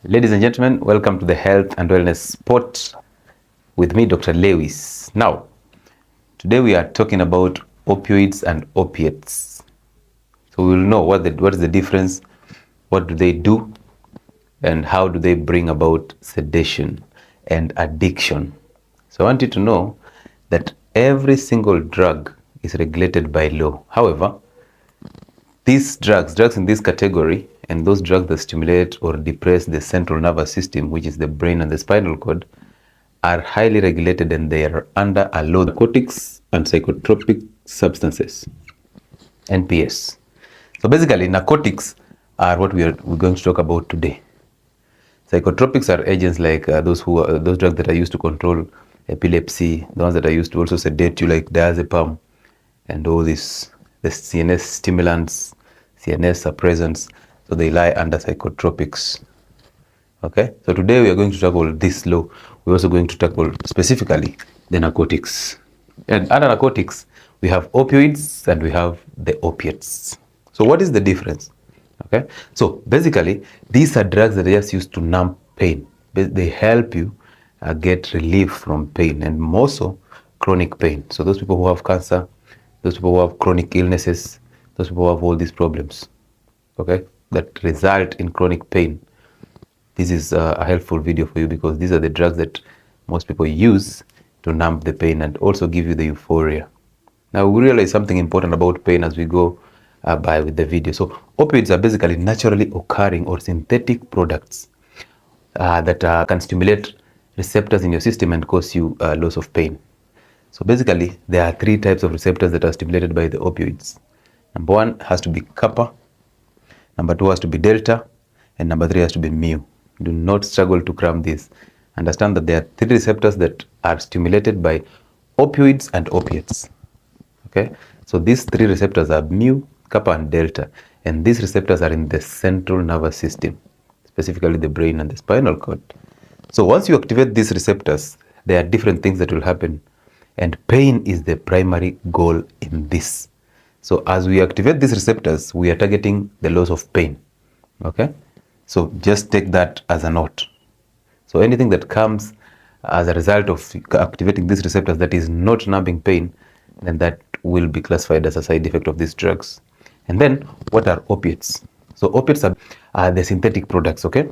Ladies and gentlemen, welcome to the Health and Wellness Spot with me, Dr. Lewis. Now, today we are talking about opioids and opiates. So we will know what is the difference, what do they do, and how do they bring about sedation and addiction. So I want you to know that every single drug is regulated by law. However, these drugs in this category, and those drugs that stimulate or depress the central nervous system, which is the brain and the spinal cord, are highly regulated and they are under a law. Narcotics and psychotropic substances, NPS. So basically, narcotics are what we're going to talk about today. Psychotropics are agents like those drugs that are used to control epilepsy, the ones that are used to also sedate you, like diazepam and all this, the CNS stimulants, CNS suppressants. So they lie under psychotropics. Okay, so today we are going to tackle this law. We're also going to tackle specifically the narcotics. And under narcotics, we have opioids and we have the opiates. So what is the difference? Okay, so basically, these are drugs that are just used to numb pain. They help you get relief from pain, and more so chronic pain. So those people who have cancer, those people who have chronic illnesses, those people who have all these problems, okay, that result in chronic pain. This is a helpful video for you because these are the drugs that most people use to numb the pain and also give you the euphoria. Now we realize something important about pain as we go by with the video. So opioids are basically naturally occurring or synthetic products that can stimulate receptors in your system and cause you loss of pain. So basically, there are three types of receptors that are stimulated by the opioids. Number one has to be kappa, number two has to be delta, and number three has to be mu. Do not struggle to cram this. Understand that there are three receptors that are stimulated by opioids and opiates. Okay, so these three receptors are mu, kappa, and delta, and these receptors are in the central nervous system, specifically the brain and the spinal cord. So once you activate these receptors, there are different things that will happen, and pain is the primary goal in this. So as we activate these receptors, we are targeting the loss of pain. Okay, so just take that as a note. So anything that comes as a result of activating these receptors that is not numbing pain, then that will be classified as a side effect of these drugs. And then what are opiates? So opiates are the synthetic products, okay?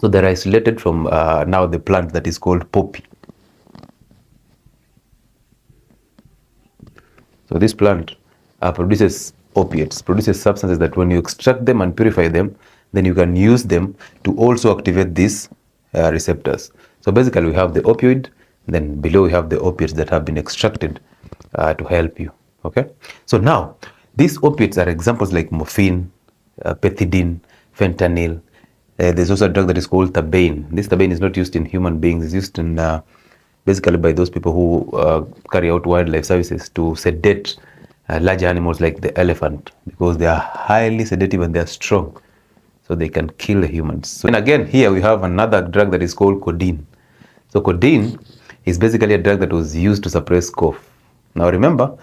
So they're isolated from now the plant that is called poppy. So this plant produces opiates, produces substances that when you extract them and purify them, then you can use them to also activate these receptors. So basically we have the opioid, then below we have the opiates that have been extracted to help you. Okay, so now these opiates are examples like morphine, pethidine, fentanyl. There's also a drug that is called thebaine. This thebaine is not used in human beings. It's used in basically by those people who carry out wildlife services to sedate large animals like the elephant, because they are highly sedative and they are strong, so they can kill the humans. So, and again, here we have another drug that is called codeine. So codeine is basically a drug that was used to suppress cough. Now remember,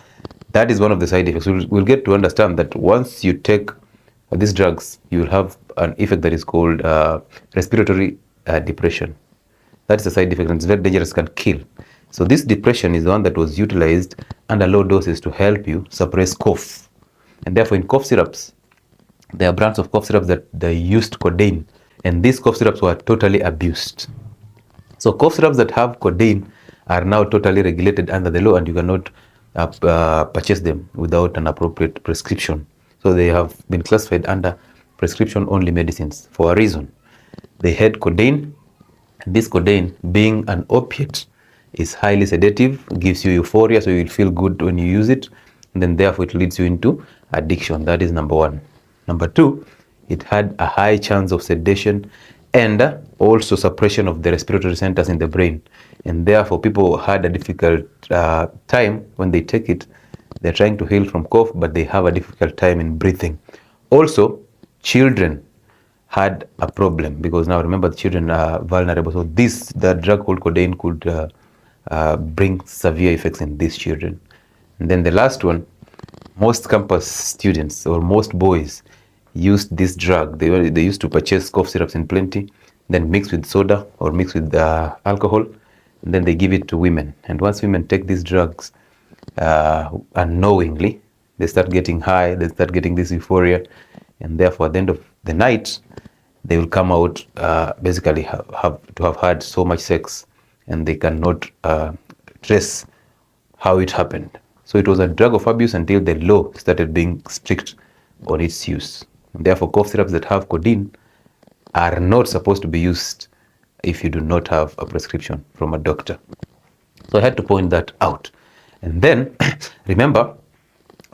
that is one of the side effects. We'll get to understand that once you take these drugs, you will have an effect that is called respiratory depression. That's a side effect and it's very dangerous, can kill. So this depression is the one that was utilized under low doses to help you suppress cough. And therefore in cough syrups, there are brands of cough syrups that they used codeine, and these cough syrups were totally abused. So cough syrups that have codeine are now totally regulated under the law, and you cannot purchase them without an appropriate prescription. So they have been classified under prescription only medicines for a reason. They had codeine, and this codeine, being an opiate, is highly sedative, gives you euphoria, so you will feel good when you use it, and then therefore it leads you into addiction. That is number one. Number two, it had a high chance of sedation and also suppression of the respiratory centers in the brain, and therefore people had a difficult time when they take it. They're trying to heal from cough, but they have a difficult time in breathing. Also, children had a problem, because now remember, the children are vulnerable. So the drug called codeine could bring severe effects in these children. And then the last one, most campus students or most boys used this drug. They used to purchase cough syrups in plenty, then mixed with soda or mixed with alcohol, and then they give it to women. And once women take these drugs unknowingly, they start getting high, they start getting this euphoria, and therefore at the end of the night, they will come out basically have had so much sex, and they cannot trace how it happened. So it was a drug of abuse until the law started being strict on its use. And therefore, cough syrups that have codeine are not supposed to be used if you do not have a prescription from a doctor. So I had to point that out. And then remember,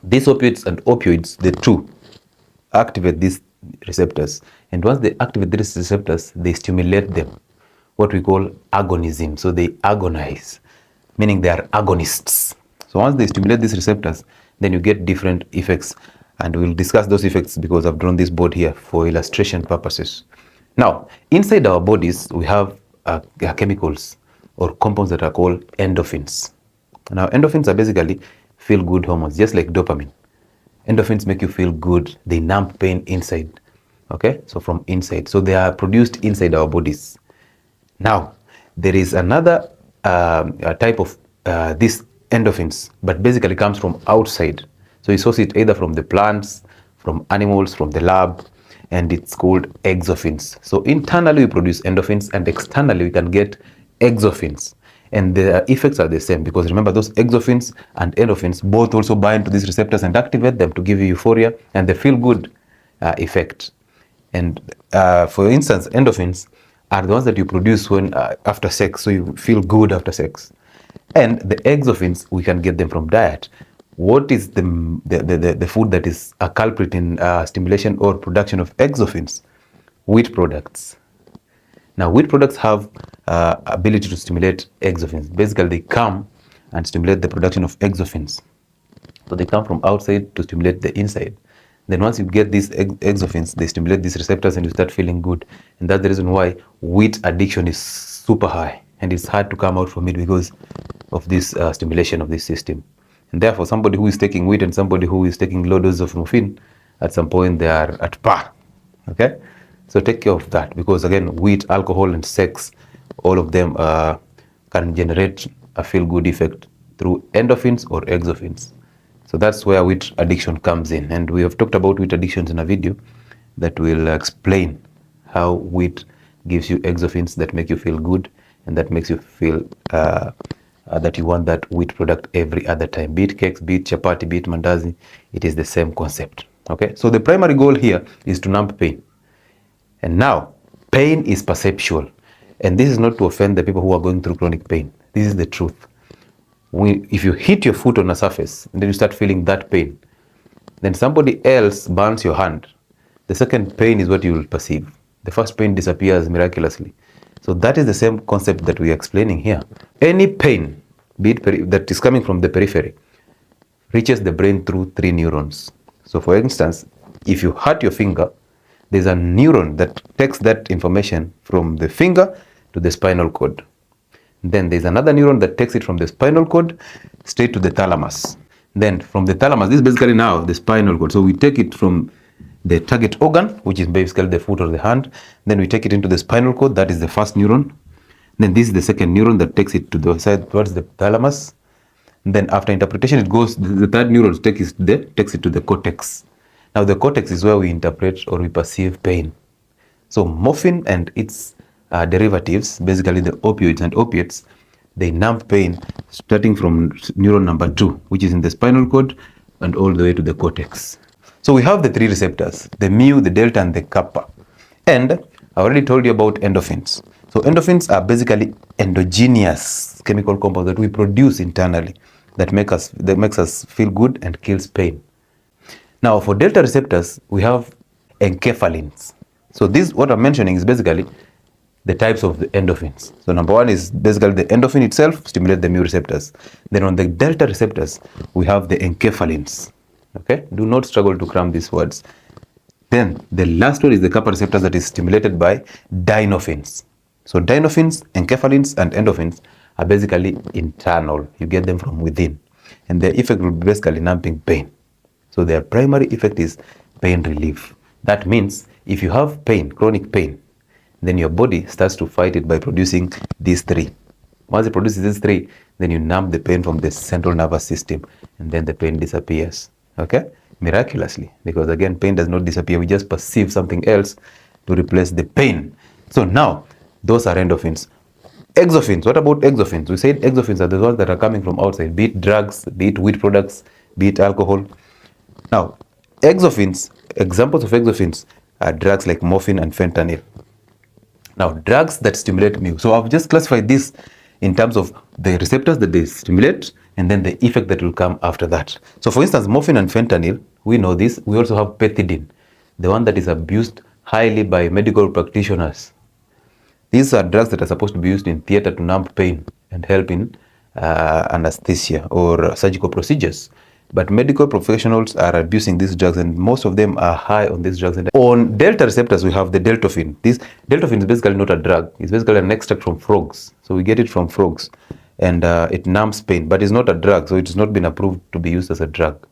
these opiates and opioids, the two, activate these receptors. And once they activate these receptors, they stimulate them, what we call agonism. So they agonize, meaning they are agonists. So once they stimulate these receptors, then you get different effects. And we'll discuss those effects because I've drawn this board here for illustration purposes. Now, inside our bodies, we have chemicals or compounds that are called endorphins. Now, endorphins are basically feel-good hormones, just like dopamine. Endorphins make you feel good. They numb pain inside. Okay, so from inside. So they are produced inside our bodies. Now, there is another type of these endorphins, but basically comes from outside. So you source it either from the plants, from animals, from the lab, and it's called exophins. So internally we produce endorphins, and externally we can get exophins. And the effects are the same, because remember, those exophins and endorphins both also bind to these receptors and activate them to give you euphoria and the feel-good effect. And for instance, endorphins are the ones that you produce when after sex, so you feel good after sex. And the exophins, we can get them from diet. What is the food that is a culprit in stimulation or production of exophins? Wheat products. Now, wheat products have ability to stimulate exophins. Basically, they come and stimulate the production of exophins. So they come from outside to stimulate the inside. Then once you get these exophins, they stimulate these receptors and you start feeling good. And that's the reason why wheat addiction is super high. And it's hard to come out from it because of this stimulation of this system. And therefore, somebody who is taking wheat and somebody who is taking low doses of morphine, at some point they are at par. Okay? So take care of that, because again, wheat, alcohol, and sex, all of them can generate a feel-good effect through endorphins or exophins. So that's where wheat addiction comes in. And we have talked about wheat addictions in a video that will explain how wheat gives you exophins that make you feel good and that makes you feel that you want that wheat product every other time. Be it cakes, be it chapati, be it mandazi, it is the same concept. Okay, so the primary goal here is to numb pain. And now, pain is perceptual. And this is not to offend the people who are going through chronic pain. This is the truth. If you hit your foot on a surface and then you start feeling that pain, then somebody else burns your hand, the second pain is what you will perceive. The first pain disappears miraculously. So that is the same concept that we are explaining here. Any pain, be it that is coming from the periphery, reaches the brain through 3 neurons. So for instance, if you hurt your finger, there's a neuron that takes that information from the finger to the spinal cord. Then there's another neuron that takes it from the spinal cord straight to the thalamus. Then from the thalamus, this is basically now the spinal cord. So we take it from the target organ, which is basically the foot or the hand. Then we take it into the spinal cord. That is the first neuron. Then this is the second neuron that takes it to the side towards the thalamus. And then after interpretation, it goes, the third neuron takes it to the cortex. Now the cortex is where we interpret or we perceive pain. So morphine and its derivatives, basically the opioids and opiates, they numb pain starting from neuron number 2, which is in the spinal cord, and all the way to the cortex. So we have the 3 receptors, the mu, the delta, and the kappa. And I already told you about endorphins. So endorphins are basically endogenous chemical compounds that we produce internally that makes us feel good and kills pain. Now for delta receptors, we have enkephalins. So this, what I'm mentioning, is basically the types of the endorphins. So number 1 is basically the endorphin itself, stimulate the mu receptors. Then on the delta receptors, we have the enkephalins. Okay, do not struggle to cram these words. Then the last one is the kappa receptors that is stimulated by dynorphins. So dynorphins, enkephalins, and endorphins are basically internal. You get them from within. And their effect will be basically numbing pain. So their primary effect is pain relief. That means if you have pain, chronic pain, Then your body starts to fight it by producing these three. Once it produces these three, then you numb the pain from the central nervous system, and then the pain disappears. Okay? Miraculously. Because again, pain does not disappear. We just perceive something else to replace the pain. So now, those are endorphins. Exophins. What about exophins? We said exophins are the ones that are coming from outside, be it drugs, be it weed products, be it alcohol. Now, exophins, examples of exophins are drugs like morphine and fentanyl. Now, drugs that stimulate mu. So I've just classified this in terms of the receptors that they stimulate and then the effect that will come after that. So for instance, morphine and fentanyl, we know this. We also have pethidine, the one that is abused highly by medical practitioners. These are drugs that are supposed to be used in theater to numb pain and help in anesthesia or surgical procedures. But medical professionals are abusing these drugs, and most of them are high on these drugs. And on delta receptors, we have the deltophine. This deltophine is basically not a drug. It's basically an extract from frogs. So we get it from frogs, and it numbs pain, but it's not a drug. So it's not been approved to be used as a drug.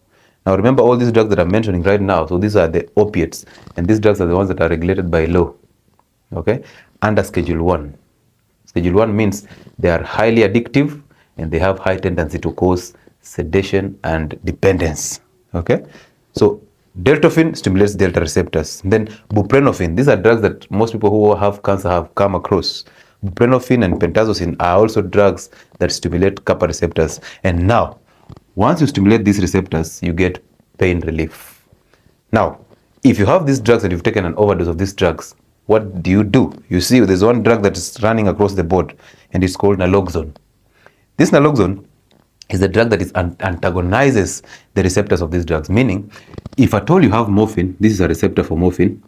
Now remember all these drugs that I'm mentioning right now. So these are the opiates, and these drugs are the ones that are regulated by law. Okay, under Schedule 1. Schedule 1 means they are highly addictive and they have high tendency to cause sedation and dependence. Okay, so deltophine stimulates delta receptors. Then buprenorphine, these are drugs that most people who have cancer have come across. Buprenorphine and pentazocine are also drugs that stimulate kappa receptors. And now, once you stimulate these receptors, you get pain relief. Now, if you have these drugs and you've taken an overdose of these drugs, what do? You see, there's one drug that is running across the board, and it's called naloxone. This naloxone is the drug that antagonizes the receptors of these drugs. Meaning, if at all you have morphine, this is a receptor for morphine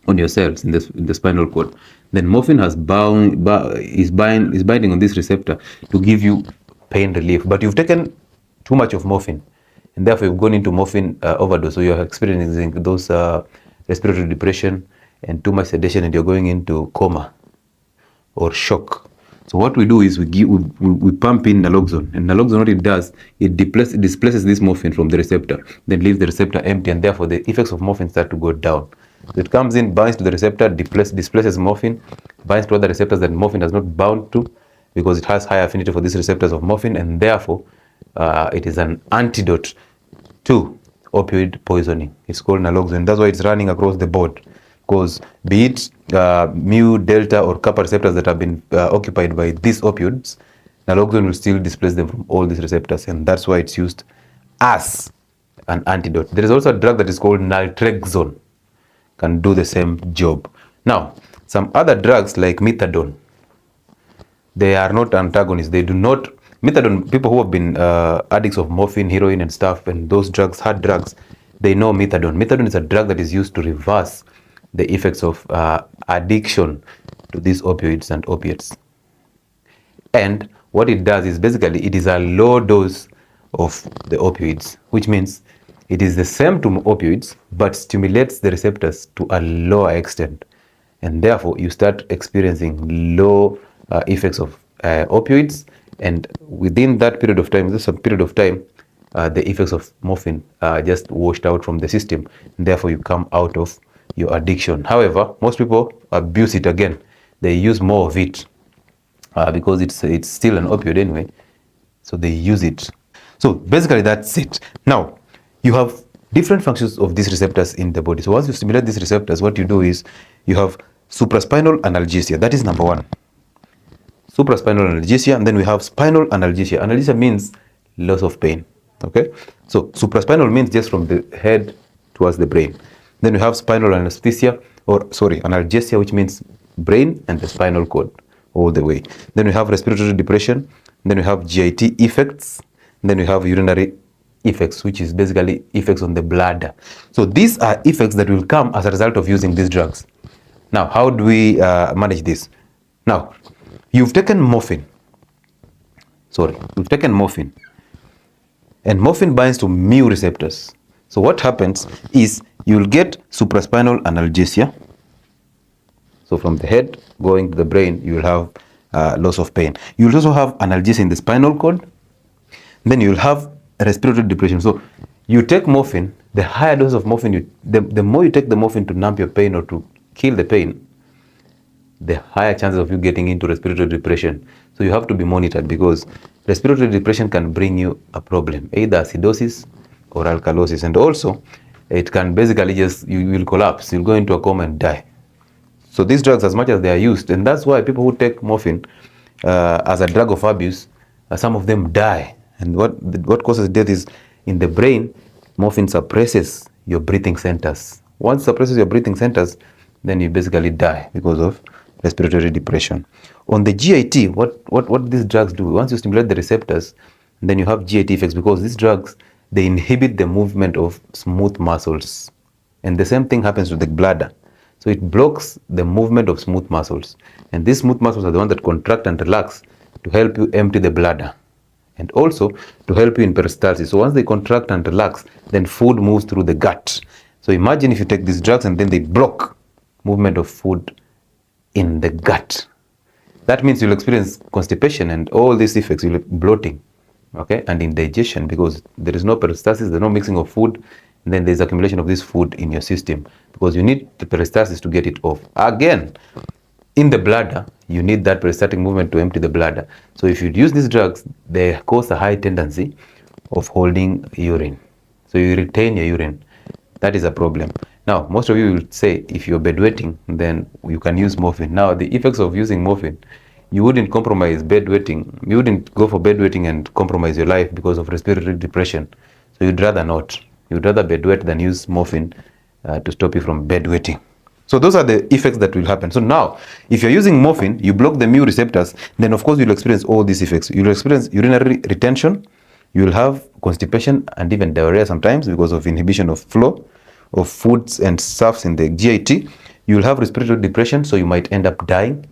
on your cells in the spinal cord. Then morphine is binding on this receptor to give you pain relief. But you've taken too much of morphine, and therefore you've gone into morphine overdose. So you're experiencing those respiratory depression and too much sedation, and you're going into coma or shock. So what we do is we pump in naloxone, and naloxone, what it does, it displaces this morphine from the receptor, then leaves the receptor empty, and therefore the effects of morphine start to go down. So it comes in, binds to the receptor, displaces morphine, binds to other receptors that morphine has not bound to, because it has high affinity for these receptors of morphine, and therefore it is an antidote to opioid poisoning. It's called naloxone. That's why it's running across the board. Because be it mu, delta, or kappa receptors that have been occupied by these opioids, naloxone will still displace them from all these receptors, and that's why it's used as an antidote. There is also a drug that is called naltrexone, can do the same job. Now, some other drugs like methadone, they are not antagonists. They do not. Methadone, people who have been addicts of morphine, heroin, and stuff, and those drugs, hard drugs, they know methadone. Methadone is a drug that is used to reverse the effects of addiction to these opioids and opiates. And what it does is basically it is a low dose of the opioids, which means it is the same to opioids but stimulates the receptors to a lower extent, and therefore you start experiencing low effects of opioids, and within that period of time, the effects of morphine are just washed out from the system, and therefore you come out of your addiction. However, most people abuse it again. They use more of it because it's still an opioid anyway, so they use it. So basically that's it. Now, you have different functions of these receptors in the body. So once you stimulate these receptors, what you do is you have supraspinal analgesia. That is number one. Supraspinal analgesia, and then we have spinal analgesia. Analgesia means loss of pain. Okay, so supraspinal means just from the head towards the brain. Then we have spinal anesthesia, analgesia, which means brain and the spinal cord all the way. Then we have respiratory depression. Then we have GIT effects. Then we have urinary effects, which is basically effects on the bladder. So these are effects that will come as a result of using these drugs. Now, how do we manage this? Now, you've taken morphine. And morphine binds to mu receptors. So what happens is you'll get supraspinal analgesia. So from the head going to the brain, you will have loss of pain. You'll also have analgesia in the spinal cord. Then you'll have respiratory depression. So you take morphine, the higher dose of morphine, the more you take the morphine to numb your pain or to kill the pain, the higher chances of you getting into respiratory depression. So you have to be monitored, because respiratory depression can bring you a problem, either acidosis or alkalosis. And also, it can basically just, you will collapse, you'll go into a coma and die. So these drugs, as much as they are used, and that's why people who take morphine as a drug of abuse, some of them die. And what causes death is, in the brain, morphine suppresses your breathing centers. Once it suppresses your breathing centers, then you basically die because of respiratory depression. On the GIT, what these drugs do, once you stimulate the receptors, then you have GIT effects, because these drugs, they inhibit the movement of smooth muscles. And the same thing happens to the bladder. So it blocks the movement of smooth muscles. And these smooth muscles are the ones that contract and relax to help you empty the bladder, and also to help you in peristalsis. So once they contract and relax, then food moves through the gut. So imagine if you take these drugs and then they block movement of food in the gut. That means you'll experience constipation and all these effects. You'll have bloating, okay, and indigestion, because there is no peristalsis, there's no mixing of food, and then there's accumulation of this food in your system, because you need the peristalsis to get it off. Again, in the bladder, you need that peristaltic movement to empty the bladder. So if you use these drugs, they cause a high tendency of holding urine. So you retain your urine. That is a problem. Now, most of you will say, if you're bedwetting, then you can use morphine. Now, the effects of using morphine, you wouldn't compromise bedwetting. You wouldn't go for bedwetting and compromise your life because of respiratory depression. So you'd rather not. You'd rather bedwet than use morphine to stop you from bedwetting. So those are the effects that will happen. So now, if you're using morphine, you block the mu receptors, then of course you'll experience all these effects. You'll experience urinary retention, you'll have constipation and even diarrhea sometimes because of inhibition of flow of foods and stuffs in the GIT. You'll have respiratory depression, so you might end up dying.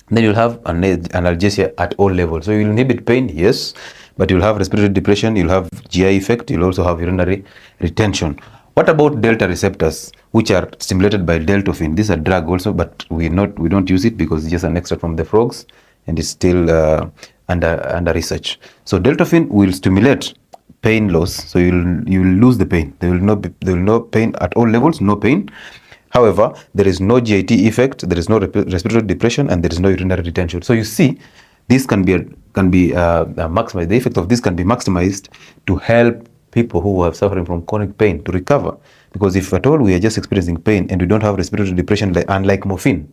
Then you'll have analgesia at all levels. So you'll inhibit pain, yes, but you'll have respiratory depression, you'll have GI effect, you'll also have urinary retention. What about delta receptors, which are stimulated by deltofin? This is a drug also, but we don't use it because it's just an extract from the frogs, and it's still under research. So deltofin will stimulate pain loss, so you'll lose the pain. There will no pain at all levels, no pain. However, there is no GIT effect, there is no respiratory depression, and there is no urinary retention. So you see, this can be maximized. The effect of this can be maximized to help people who are suffering from chronic pain to recover. Because if at all we are just experiencing pain and we don't have respiratory depression, unlike morphine,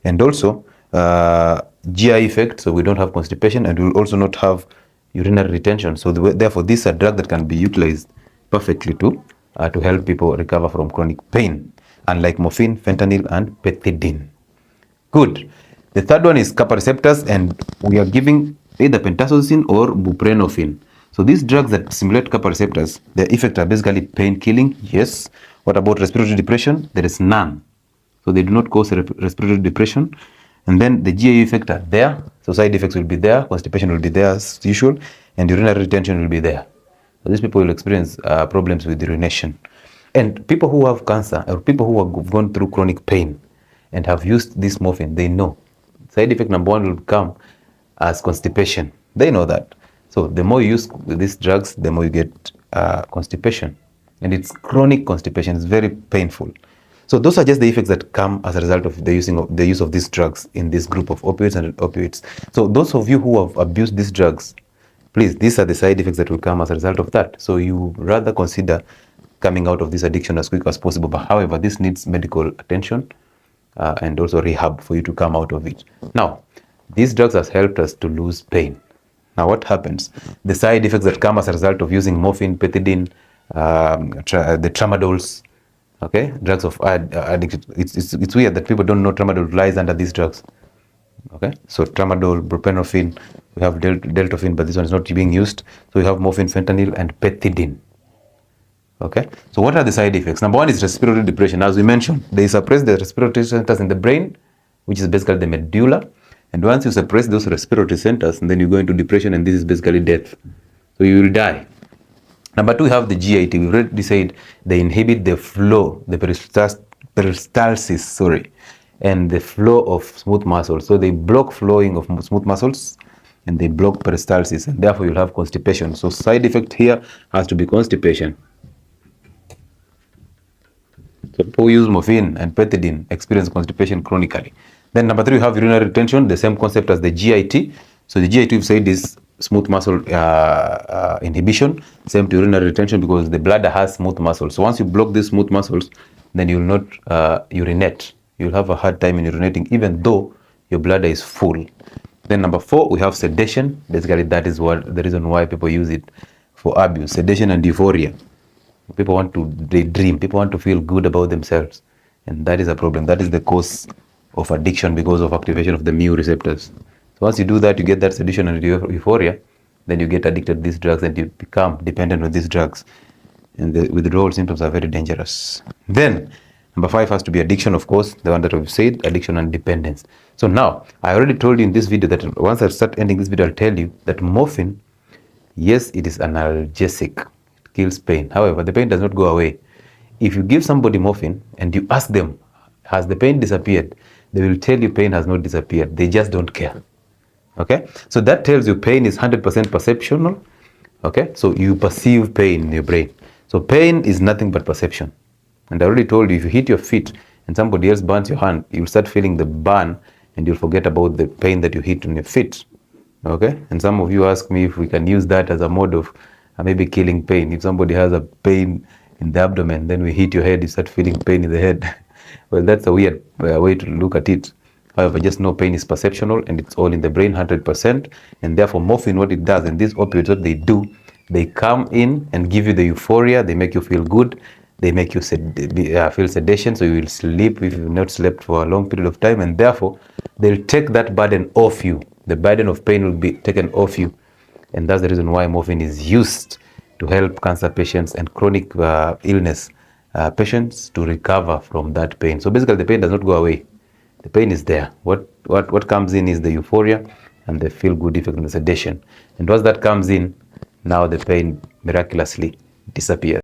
and also GI effect, so we don't have constipation, and we will also not have urinary retention. So therefore, this is a drug that can be utilized perfectly to help people recover from chronic pain, unlike morphine, fentanyl, and pethidine. Good. The third one is kappa receptors, and we are giving either pentazocine or buprenorphine. So these drugs that stimulate kappa receptors, their effects are basically pain killing, yes. What about respiratory depression? There is none. So they do not cause respiratory depression. And then the GI effects are there. So side effects will be there, constipation will be there as usual, and urinary retention will be there. So these people will experience problems with urination. And people who have cancer or people who have gone through chronic pain and have used this morphine, they know. Side effect number one will come as constipation. They know that. So the more you use these drugs, the more you get constipation. And it's chronic constipation. It's very painful. So those are just the effects that come as a result of the use of these drugs in this group of opioids and opioids. So those of you who have abused these drugs, please, these are the side effects that will come as a result of that. So you rather consider coming out of this addiction as quick as possible. But however, this needs medical attention and also rehab for you to come out of it. Now, these drugs have helped us to lose pain. Now, what happens? The side effects that come as a result of using morphine, pethidine, the tramadols, okay, drugs of addiction. It's weird that people don't know tramadol lies under these drugs. Okay, so tramadol, buprenorphine, we have deltofin, but this one is not being used. So we have morphine, fentanyl, and pethidine. Okay, so what are the side effects? Number one is respiratory depression. As we mentioned, they suppress the respiratory centers in the brain, which is basically the medulla. And once you suppress those respiratory centers, then you go into depression, and this is basically death. So you will die. Number two, we have the GIT. We already said they inhibit the flow, the peristalsis, and the flow of smooth muscles. So they block flowing of smooth muscles, and they block peristalsis, and therefore you'll have constipation. So side effect here has to be constipation. So people who use morphine and pethidine experience constipation chronically. Then number 3, we have urinary retention, the same concept as the GIT. So the GIT we've said is smooth muscle inhibition, same to urinary retention, because the bladder has smooth muscles. So once you block these smooth muscles, then you will not urinate. You'll have a hard time in urinating, even though your bladder is full. Then number 4, we have sedation. Basically, that is what the reason why people use it for abuse. Sedation and euphoria. People want to daydream. People want to feel good about themselves, and that is a problem. That is the cause of addiction, because of activation of the mu receptors. So once you do that, you get that sedation and euphoria, then you get addicted to these drugs and you become dependent on these drugs, and the withdrawal symptoms are very dangerous. Then number 5 has to be addiction, of course, the one that we've said, addiction and dependence. So now, I already told you in this video that once I start ending this video, I'll tell you that morphine, yes, it is analgesic, it kills pain. However, the pain does not go away. If you give somebody morphine and you ask them, has the pain disappeared? They will tell you pain has not disappeared. They just don't care. Okay? So that tells you pain is 100% perceptual. Okay? So you perceive pain in your brain. So pain is nothing but perception. And I already told you, if you hit your feet and somebody else burns your hand, you'll start feeling the burn and you'll forget about the pain that you hit on your feet. Okay? And some of you ask me if we can use that as a mode of maybe killing pain. If somebody has a pain in the abdomen, then we hit your head, you start feeling pain in the head. Well, that's a weird way to look at it. However, just know pain is perceptual and it's all in the brain 100%. And therefore, morphine, what it does, and these opioids, what they do, they come in and give you the euphoria. They make you feel good. They make you feel sedation, so you will sleep if you've not slept for a long period of time. And therefore, they'll take that burden off you. The burden of pain will be taken off you. And that's the reason why morphine is used to help cancer patients and chronic illness patients to recover from that pain. So basically, the pain does not go away. The pain is there. What comes in is the euphoria and the feel-good effect and the sedation. And once that comes in, now the pain miraculously disappears.